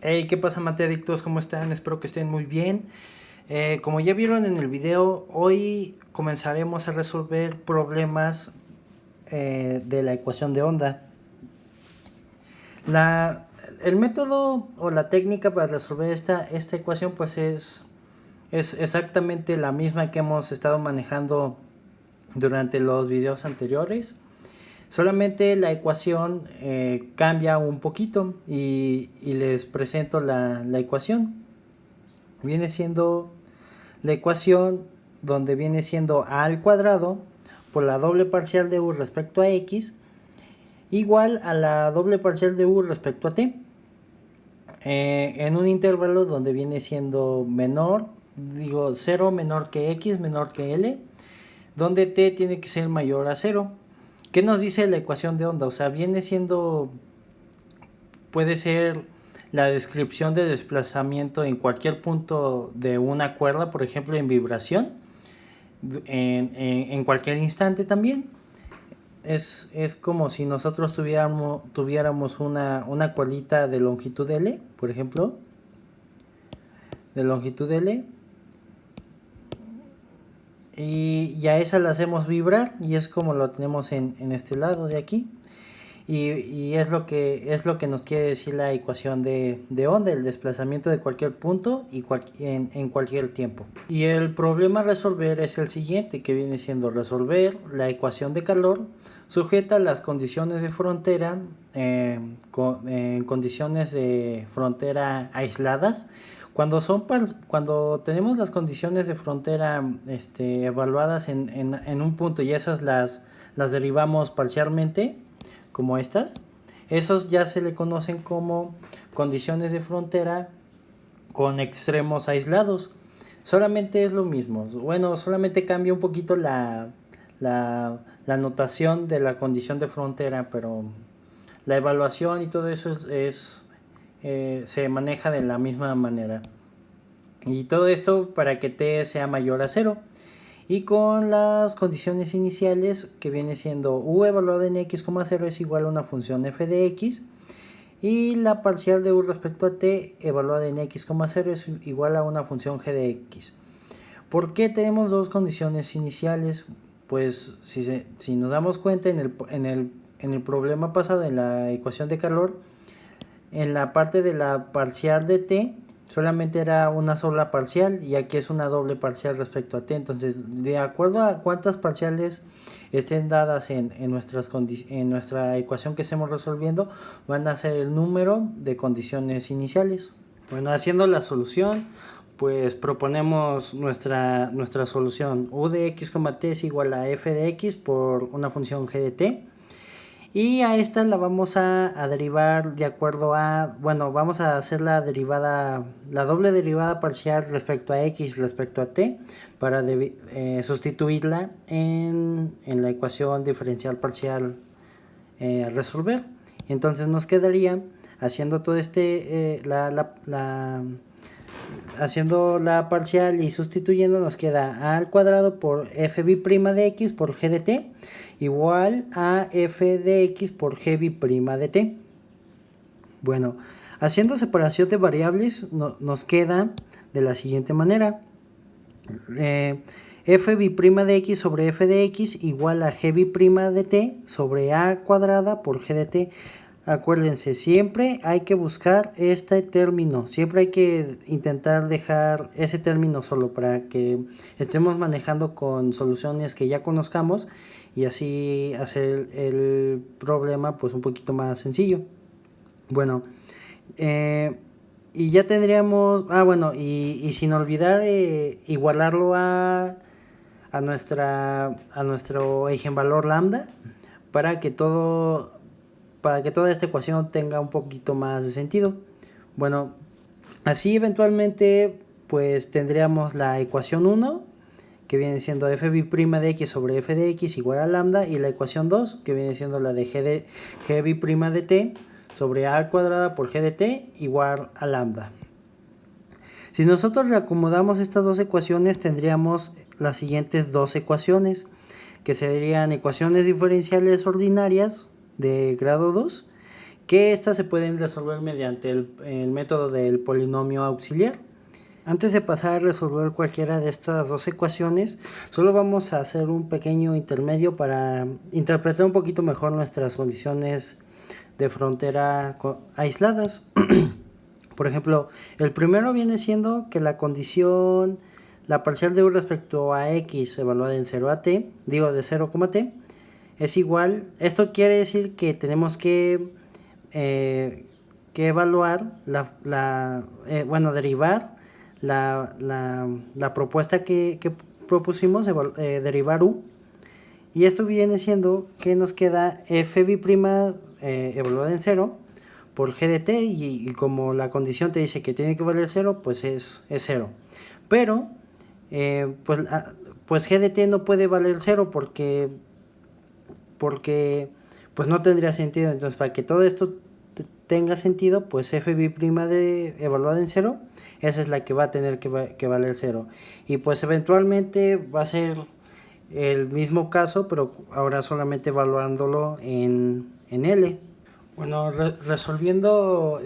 Hey, ¿qué pasa, mateadictos? ¿Cómo están? Espero que estén muy bien. Como ya vieron en el video, hoy comenzaremos a resolver problemas de la ecuación de onda. El método o la técnica para resolver esta ecuación pues es exactamente la misma que hemos estado manejando durante los videos anteriores. Solamente la ecuación cambia un poquito y les presento la ecuación. Viene siendo la ecuación donde viene siendo a al cuadrado por la doble parcial de u respecto a x igual a la doble parcial de u respecto a t, en un intervalo donde viene siendo menor, 0 menor que x menor que l, donde t tiene que ser mayor a 0. ¿Qué nos dice la ecuación de onda? O sea, viene siendo, puede ser la descripción de desplazamiento en cualquier punto de una cuerda, por ejemplo en vibración, en cualquier instante también. Es como si nosotros tuviéramos una cuerdita de longitud L, por ejemplo, de longitud L, y a esa la hacemos vibrar, y es como lo tenemos en este lado de aquí. Y es lo que nos quiere decir la ecuación de onda, el desplazamiento de cualquier punto y en cualquier tiempo. Y el problema a resolver es el siguiente, que viene siendo resolver la ecuación de calor sujeta a las condiciones de frontera, en condiciones de frontera aisladas. Cuando tenemos las condiciones de frontera evaluadas en un punto y esas las derivamos parcialmente, como estas, esos ya se le conocen como condiciones de frontera con extremos aislados. Solamente es lo mismo, bueno, solamente cambia un poquito la notación de la condición de frontera, pero la evaluación y todo eso se maneja de la misma manera. Y todo esto para que t sea mayor a 0. Y con las condiciones iniciales, que viene siendo u evaluado en x, 0 es igual a una función f de x, y la parcial de u respecto a t evaluada en x, 0 es igual a una función g de x. ¿Por qué tenemos dos condiciones iniciales? Pues si nos damos cuenta en el problema pasado, en la ecuación de calor, en la parte de la parcial de t solamente era una sola parcial, y aquí es una doble parcial respecto a t. Entonces, de acuerdo a cuántas parciales estén dadas en nuestra ecuación que estemos resolviendo, van a ser el número de condiciones iniciales. Bueno, haciendo la solución, pues proponemos nuestra solución. U de x, t es igual a f de x por una función g de t. Y a esta la vamos a derivar de acuerdo a, bueno, vamos a hacer la doble derivada parcial respecto a x respecto a t para sustituirla en la ecuación diferencial parcial a resolver. Entonces nos quedaría, haciendo todo haciendo la parcial y sustituyendo, nos queda a al cuadrado por f b' de x por g de t igual a f de x por g b' de t. Bueno, haciendo separación de variables nos queda de la siguiente manera. F b' de x sobre f de x igual a g b' de t sobre a cuadrada por g de t. Acuérdense, siempre hay que buscar este término, siempre hay que intentar dejar ese término solo para que estemos manejando con soluciones que ya conozcamos y así hacer el problema pues un poquito más sencillo. Bueno, y ya tendríamos, y sin olvidar igualarlo a nuestro eigenvalor lambda para que toda esta ecuación tenga un poquito más de sentido. Bueno, así eventualmente pues tendríamos la ecuación 1, que viene siendo f b' de x sobre f de x igual a lambda, y la ecuación 2, que viene siendo la de g b' de t sobre a cuadrada por g de t igual a lambda. Si nosotros reacomodamos estas dos ecuaciones, tendríamos las siguientes dos ecuaciones, que serían ecuaciones diferenciales ordinarias de grado 2, que estas se pueden resolver mediante el método del polinomio auxiliar. Antes de pasar a resolver cualquiera de estas dos ecuaciones, solo vamos a hacer un pequeño intermedio para interpretar un poquito mejor nuestras condiciones de frontera aisladas. Por ejemplo, el primero viene siendo que la condición, la parcial de u respecto a x evaluada en 0 a t, digo de 0, t, es igual. Esto quiere decir que tenemos que evaluar, derivar la propuesta que propusimos, derivar u. Y esto viene siendo que nos queda fb' evaluada en 0 por g de t, y como la condición te dice que tiene que valer 0, pues es 0. Pero, pues g de t no puede valer 0 porque pues no tendría sentido. Entonces, para que todo esto tenga sentido, pues fb' evaluada en 0, esa es la que va a tener que valer 0. Y pues eventualmente va a ser el mismo caso, pero ahora solamente evaluándolo en L. Bueno, resolviendo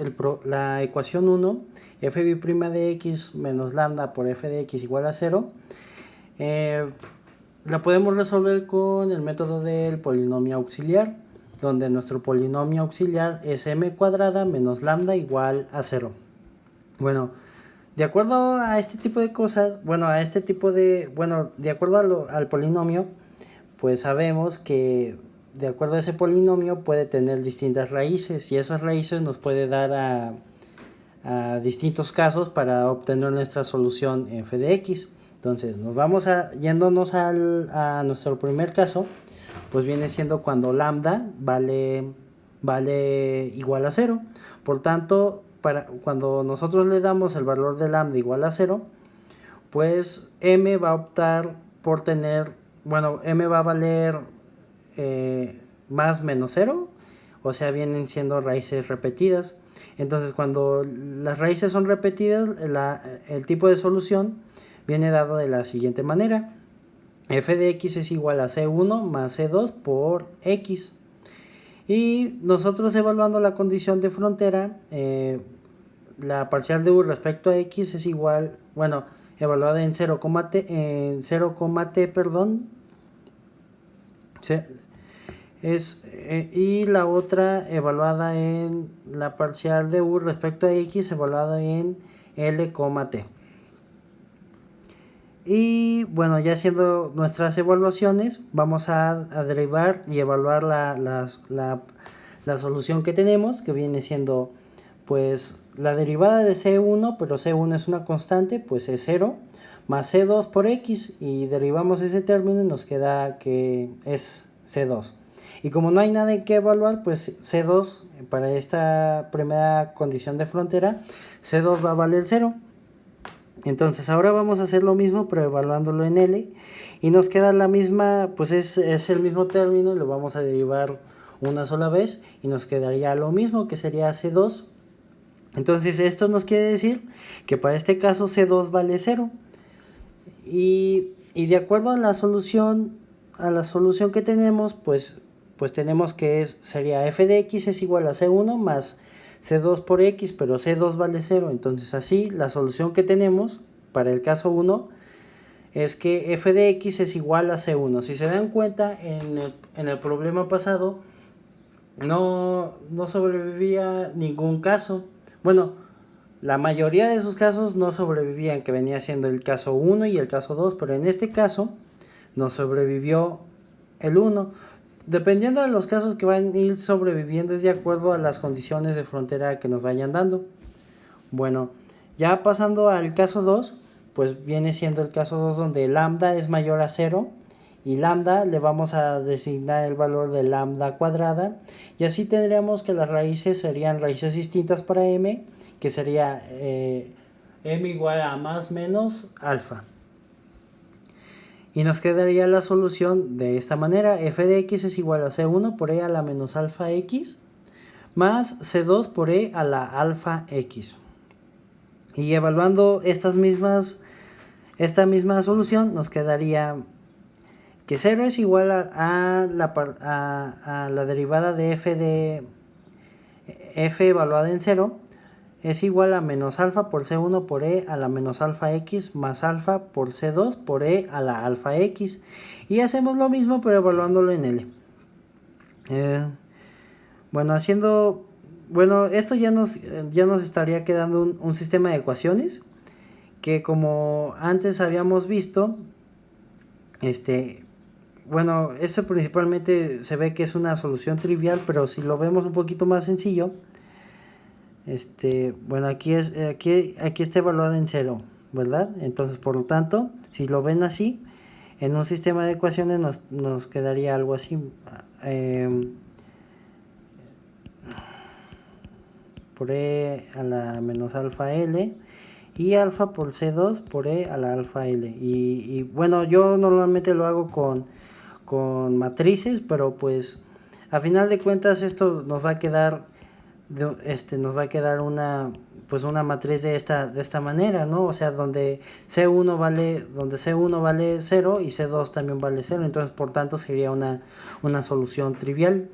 la ecuación 1, fb' de x menos lambda por f de x igual a 0, la podemos resolver con el método del polinomio auxiliar, donde nuestro polinomio auxiliar es m cuadrada menos lambda igual a 0. Bueno, de acuerdo a este tipo de cosas, de acuerdo al polinomio, pues sabemos que de acuerdo a ese polinomio puede tener distintas raíces, y esas raíces nos puede dar a distintos casos para obtener nuestra solución f de x. Entonces nos vamos yéndonos a nuestro primer caso, pues viene siendo cuando lambda vale igual a 0. Por tanto, cuando nosotros le damos el valor de lambda igual a 0, pues m va a optar por tener, m va a valer más menos 0, o sea, vienen siendo raíces repetidas. Entonces, cuando las raíces son repetidas, el tipo de solución viene dado de la siguiente manera: f de x es igual a c1 más c2 por x. Y nosotros, evaluando la condición de frontera, la parcial de u respecto a x es igual, evaluada en 0, t, perdón, y la otra evaluada en la parcial de u respecto a x evaluada en L, t. Y bueno, ya haciendo nuestras evaluaciones, vamos a derivar y evaluar la solución que tenemos, que viene siendo pues la derivada de C1, pero C1 es una constante, pues es 0, más C2 por X, y derivamos ese término y nos queda que es C2. Y como no hay nada que evaluar, pues C2, para esta primera condición de frontera, C2 va a valer 0. Entonces ahora vamos a hacer lo mismo, pero evaluándolo en L, y nos queda la misma, pues es el mismo término, y lo vamos a derivar una sola vez, y nos quedaría lo mismo, que sería C2. Entonces esto nos quiere decir que para este caso C2 vale 0. Y de acuerdo a la solución que tenemos, pues tenemos que sería f de x es igual a c1 más c2 por x, pero c2 vale 0. Entonces así la solución que tenemos para el caso 1 es que f de x es igual a c1. Si se dan cuenta, en el problema pasado no sobrevivía ningún caso. Bueno, la mayoría de esos casos no sobrevivían, que venía siendo el caso 1 y el caso 2, pero en este caso nos sobrevivió el 1. Dependiendo de los casos que van a ir sobreviviendo es de acuerdo a las condiciones de frontera que nos vayan dando. Bueno, ya pasando al caso 2, pues viene siendo el caso 2 donde lambda es mayor a 0, y lambda le vamos a designar el valor de lambda cuadrada, y así tendríamos que las raíces serían raíces distintas para m, que sería m igual a más menos alfa. Y nos quedaría la solución de esta manera: f de x es igual a c1 por e a la menos alfa x más c2 por e a la alfa x. Y evaluando esta misma solución, nos quedaría que 0 es igual a la derivada de f f evaluada en 0 es igual a menos alfa por C1 por E a la menos alfa X más alfa por C2 por E a la alfa X. Y hacemos lo mismo pero evaluándolo en L. Bueno, esto ya nos estaría quedando un sistema de ecuaciones que, como antes habíamos visto, bueno, esto principalmente se ve que es una solución trivial, pero si lo vemos un poquito más sencillo, bueno, aquí está evaluado en 0, ¿verdad? Entonces, por lo tanto, si lo ven así, en un sistema de ecuaciones nos quedaría algo así. Por E a la menos alfa L y alfa por C2 por E a la alfa L. Y bueno, yo normalmente lo hago con matrices, pero pues a final de cuentas esto nos va a quedar una matriz de esta manera, ¿no? O sea, donde C1 vale 0 y C2 también vale 0, entonces por tanto sería una solución trivial.